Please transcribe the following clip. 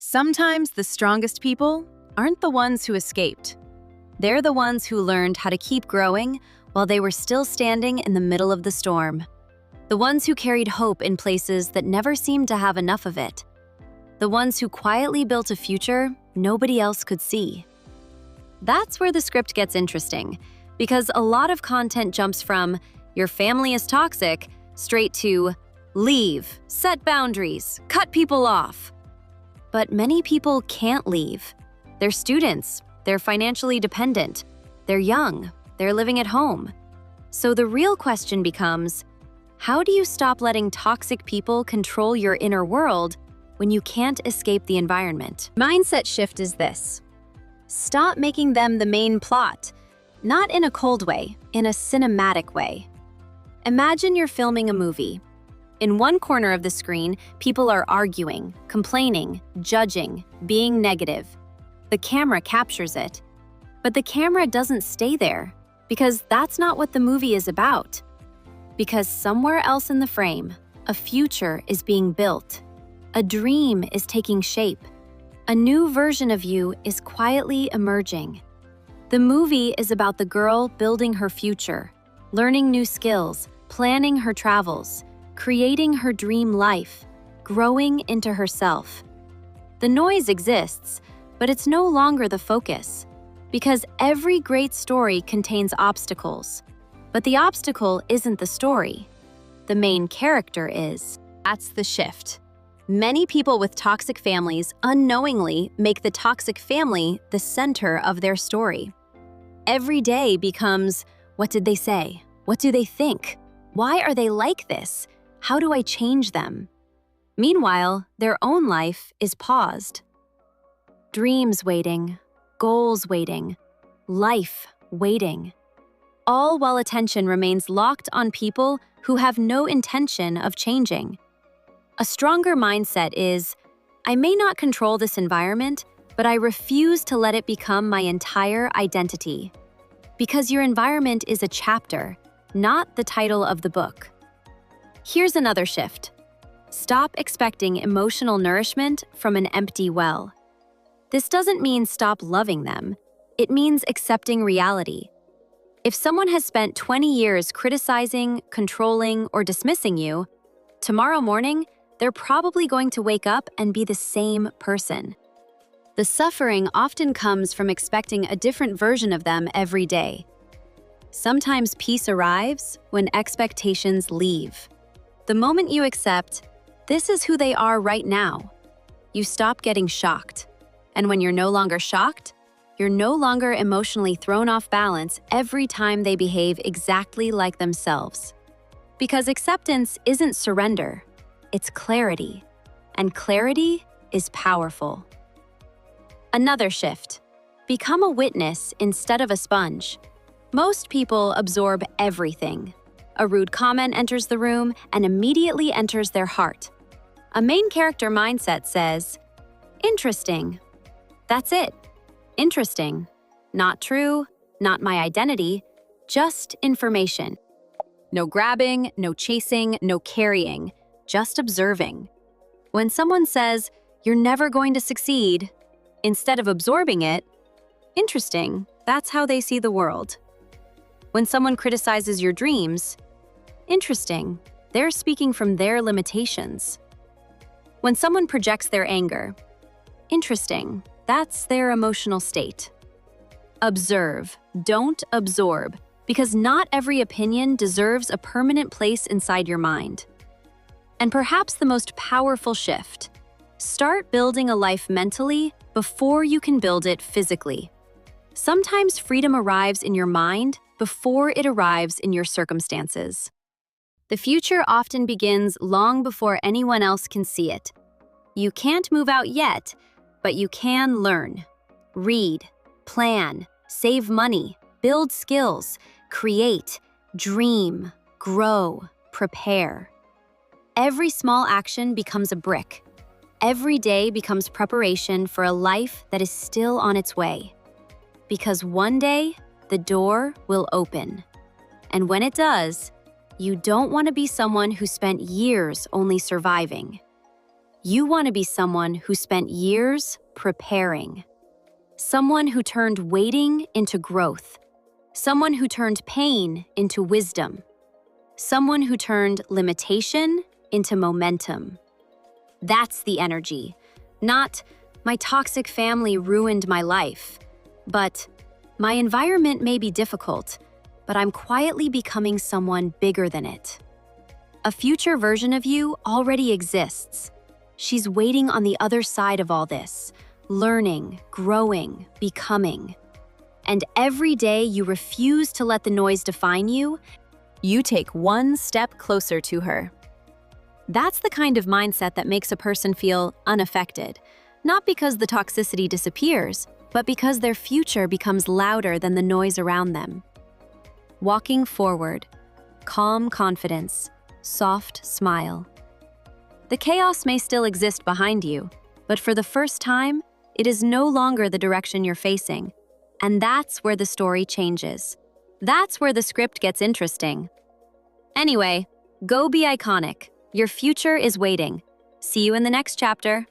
Sometimes the strongest people aren't the ones who escaped. They're the ones who learned how to keep growing while they were still standing in the middle of the storm. The ones who carried hope in places that never seemed to have enough of it. The ones who quietly built a future nobody else could see. That's where the script gets interesting, because a lot of content jumps from "your family is toxic" straight to "leave, set boundaries, cut people off." But many people can't leave. They're students, they're financially dependent, they're young, they're living at home. So the real question becomes, how do you stop letting toxic people control your inner world when you can't escape the environment? Mindset shift is this. Stop making them the main plot, not in a cold way, in a cinematic way. Imagine you're filming a movie. In one corner of the screen, people are arguing, complaining, judging, being negative. The camera captures it. But the camera doesn't stay there, because that's not what the movie is about. Because somewhere else in the frame, a future is being built. A dream is taking shape. A new version of you is quietly emerging. The movie is about the girl building her future, learning new skills, planning her travels, creating her dream life, growing into herself. The noise exists, but it's no longer the focus, because every great story contains obstacles. But the obstacle isn't the story. The main character is. That's the shift. Many people with toxic families unknowingly make the toxic family the center of their story. Every day becomes, what did they say? What do they think? Why are they like this? How do I change them? Meanwhile, their own life is paused. Dreams waiting, goals waiting, life waiting. All while attention remains locked on people who have no intention of changing. A stronger mindset is, I may not control this environment, but I refuse to let it become my entire identity. Because your environment is a chapter, not the title of the book. Here's another shift. Stop expecting emotional nourishment from an empty well. This doesn't mean stop loving them. It means accepting reality. If someone has spent 20 years criticizing, controlling, or dismissing you, tomorrow morning, they're probably going to wake up and be the same person. The suffering often comes from expecting a different version of them every day. Sometimes peace arrives when expectations leave. The moment you accept, this is who they are right now, you stop getting shocked. And when you're no longer shocked, you're no longer emotionally thrown off balance every time they behave exactly like themselves. Because acceptance isn't surrender, it's clarity. And clarity is powerful. Another shift. Become a witness instead of a sponge. Most people absorb everything. A rude comment enters the room and immediately enters their heart. A main character mindset says, interesting. That's it. Interesting. Not true, not my identity, just information. No grabbing, no chasing, no carrying, just observing. When someone says, you're never going to succeed, instead of absorbing it, interesting, that's how they see the world. When someone criticizes your dreams, interesting, they're speaking from their limitations. When someone projects their anger, interesting, that's their emotional state. Observe, don't absorb, because not every opinion deserves a permanent place inside your mind. And perhaps the most powerful shift, start building a life mentally before you can build it physically. Sometimes freedom arrives in your mind before it arrives in your circumstances. The future often begins long before anyone else can see it. You can't move out yet, but you can learn. Read, plan, save money, build skills, create, dream, grow, prepare. Every small action becomes a brick. Every day becomes preparation for a life that is still on its way. Because one day, the door will open. And when it does, you don't want to be someone who spent years only surviving. You want to be someone who spent years preparing. Someone who turned waiting into growth. Someone who turned pain into wisdom. Someone who turned limitation into momentum. That's the energy. Not, my toxic family ruined my life, but my environment may be difficult, but I'm quietly becoming someone bigger than it. A future version of you already exists. She's waiting on the other side of all this, learning, growing, becoming. And every day you refuse to let the noise define you, you take one step closer to her. That's the kind of mindset that makes a person feel unaffected, not because the toxicity disappears, but because their future becomes louder than the noise around them. Walking forward, calm confidence, soft smile. The chaos may still exist behind you, but for the first time, it is no longer the direction you're facing. And that's where the story changes. That's where the script gets interesting. Anyway, go be iconic. Your future is waiting. See you in the next chapter.